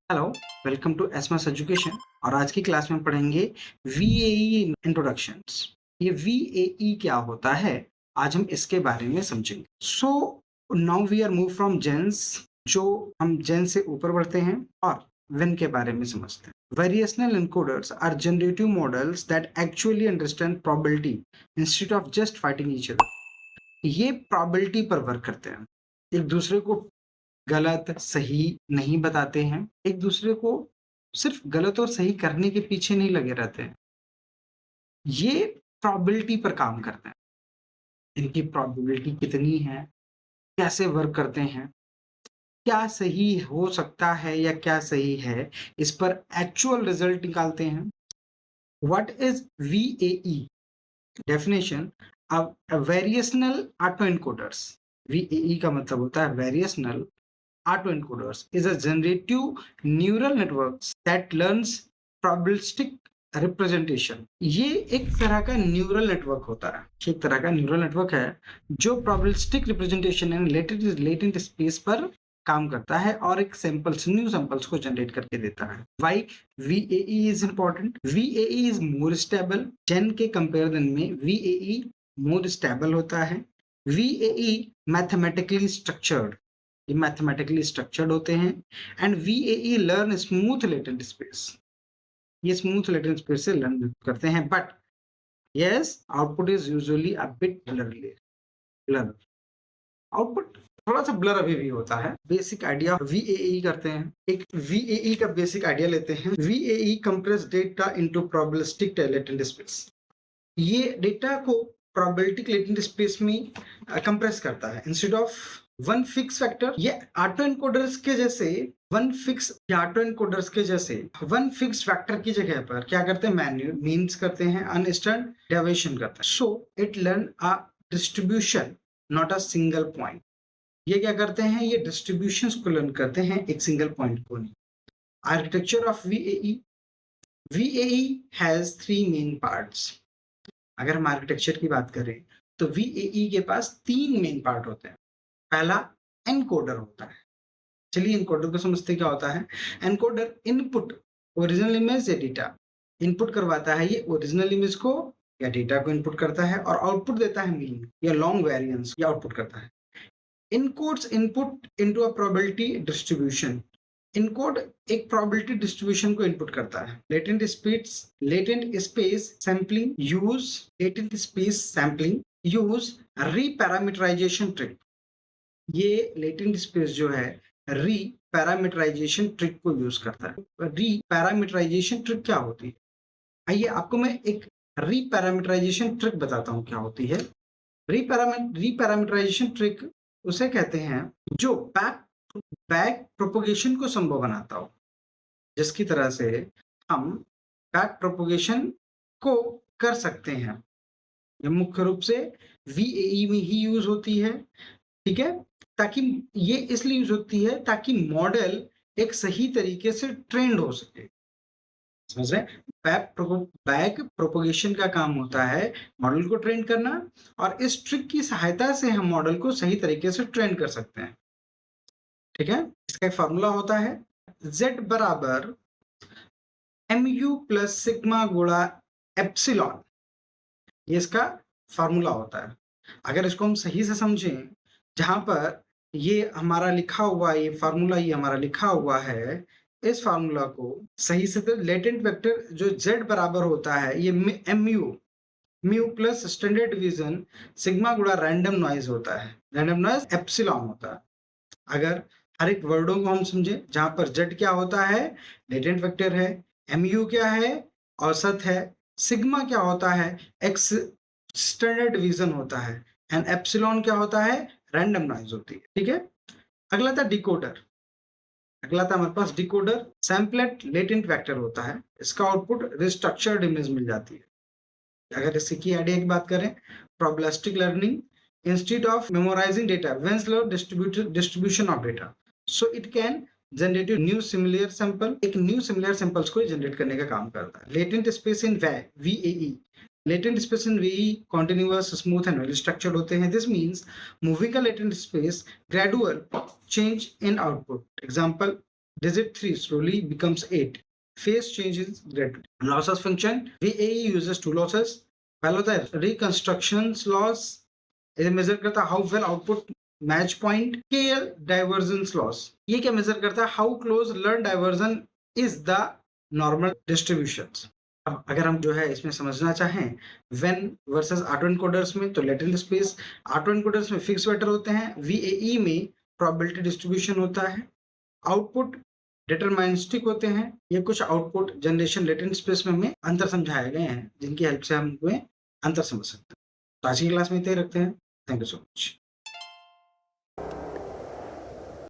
Hello, welcome to एसमस education. और आज की क्लास में पढ़ेंगे वीएई इंट्रोडक्शंस। ये वीएई क्या होता है, आज हम इसके बारे में समझेंगे। So now we are move from GANs, जो हम जेन से ऊपर बढ़ते हैं और वेन के बारे में समझते हैं। Variational encoders are generative models that actually understand probability instead of just fighting each other. ये प्रोबेबिलिटी पर वर्क करते हैं, एक दूसरे को गलत सही नहीं बताते हैं, एक दूसरे को सिर्फ गलत और सही करने के पीछे नहीं लगे रहते हैं। ये प्रोबेबिलिटी पर काम करते हैं। इनकी प्रोबेबिलिटी कितनी है, कैसे वर्क करते हैं, क्या सही हो सकता है या क्या सही है, इस पर एक्चुअल रिजल्ट निकालते हैं। What is VAE? Definition: variational auto encoders. VAE का मतलब होता है variational autoencoders is a generative neural networks that learns probabilistic representation। ये एक तरह का न्यूरल नेटवर्क होता है, एक तरह का न्यूरल नेटवर्क है जो probabilistic representation यानी लेटेंट स्पेस पर काम करता है और एक सैंपल्स, न्यू सैंपल्स को जनरेट करके देता है। Why VAE is important? VAE is more stable. GAN के कंपेरिजन में VAE मोर स्टेबल होता है। VAE मैथमेटिकली स्ट्रक्चर्ड, ये मैथमेटिकली स्ट्रक्चर्ड होते हैं। And VAE learn smooth latent space, ये स्मूथ लेटेंट स्पेस से लर्न करते हैं। But yes, output is usually a bit blur. Output थोड़ा सा ब्लर अभी भी होता है। बेसिक आइडिया VAE करते हैं, एक VAE का बेसिक आइडिया लेते हैं। VAE compress data into probabilistic latent space. ये डेटा को प्रोबेबिलिटी लेटेंट स्पेस में कंप्रेस करता है instead of one fix factor. ये ऑटो एनकोडर्स के जैसे वन फिक्स फैक्टर की जगह पर क्या करते हैं, मीन्स करते हैं, अनस्टैंड डेविएशन करते हैं। So it learn a distribution, not a single point. ये क्या करते हैं, ये डिस्ट्रीब्यूशंस को लर्न करते हैं, एक सिंगल पॉइंट को नहीं। Architecture of VAE has three main parts. अगर हम आर्किटेक्चर की बात करें तो VAE के पास तीन मेन पार्ट होते हैं। पहला एनकोडर होता है। चलिए एनकोडर को समझते क्या होता है। एनकोडर इनपुट ओरिजिनल इमेज या डेटा इनपुट करवाता है, ये ओरिजिनल इमेज को या डेटा को इनपुट करता है और आउटपुट देता है मीन या लॉन्ग वेरिएंस, या आउटपुट करता है। Encodes input into a probability distribution. Encode एक प्रोबेबिलिटी डिस्ट्रीब्यूशन को इनपुट करता है। Latent space sampling use reparameterization trick. ये लेटेंट स्पेस जो है री पैरामीटराइजेशन ट्रिक को यूज करता है। री पैरामीटराइजेशन ट्रिक क्या होती है, आइए आपको मैं एक री पैरामीटराइजेशन ट्रिक बताता हूँ क्या होती है। री पैरामीटराइजेशन ट्रिक उसे कहते हैं जो बैक प्रोपोगेशन को संभव बनाता हो, जिसकी तरह से हम बैक प्रोपोगेशन को कर सकते हैं। ये मुख्य रूप से VAE में ही यूज होती है, ठीक है। ताकि ये इसलिए यूज होती है ताकि मॉडल एक सही तरीके से ट्रेंड हो सके। समझ रहे हैं? बैक प्रोपोगेशन का काम होता है मॉडल को ट्रेन करना, और इस ट्रिक की सहायता से हम मॉडल को सही तरीके से ट्रेन कर सकते हैं, ठीक है। इसका एक फॉर्मूला होता है Z बराबर mu प्लस सिग्मा गुणा एप्सिलॉन। ये इसका फॉर्मूला होता है। अगर इसको हम सही से समझें, जहां पर ये हमारा लिखा हुआ, ये फार्मूला ये हमारा लिखा हुआ है, इस फार्मूला को सही से, तो लेटेंट वेक्टर जो z बराबर होता है ये mu plus standard division sigma गुणा रैंडम नॉइज होता है। रैंडम नॉइज एप्सिलॉन होता है। अगर हर एक वर्डों को हम समझे, जहां पर z क्या होता है, लेटेंट वेक्टर है, mu क्या है, औसत है, सिग्मा क्या होता है, x स्टैंडर्ड डिवीजन होता है, एंड एप्सिलॉन क्या होता है, रैंडम नॉइज होती है, ठीक है। अगला था डिकोडर। अगला था हमारे पास डिकोडर। सैम्पलेट लेटेंट वेक्टर होता है, इसका आउटपुट रिस्ट्रक्चर्ड इमेज मिल जाती है। अगर इससे की आइडिया की बात करें, probabilistic learning instead of memorizing data, वेन्स लॉ distribution of data, so it can generate new similar sample. एक न्यू सिमिलर सैंपल्स को जनरेट करने का काम करता है। Latent space in VAE, latent space in VAE continuous, smooth and well structured होते हैं। दिस मीन्स मूविंग का latent space, gradual change in output. Example digit 3 slowly becomes 8. Phase changes gradually. Losses function, VAE uses two losses. पहला होता है reconstructions loss, ये major करता है how well output match point. KL divergence loss, ये क्या major करता है how close learn diversion is the normal distributions. अब अगर हम जो है इसमें समझना चाहें when versus ऑटो एनकोडर्स में, तो लेटेंट स्पेस ऑटो एनकोडर्स में फिक्स वेक्टर होते हैं, VAE में प्रोबेबिलिटी डिस्ट्रीब्यूशन होता है, आउटपुट डिटरमिनिस्टिक होते हैं। ये कुछ आउटपुट जनरेशन लेटेंट स्पेस में हमें अंतर समझाए गए हैं जिनकी हेल्प से हम अंतर समझ सकते हैं। तो आज की क्लास में इतना ही रखते हैं। Thank you so much.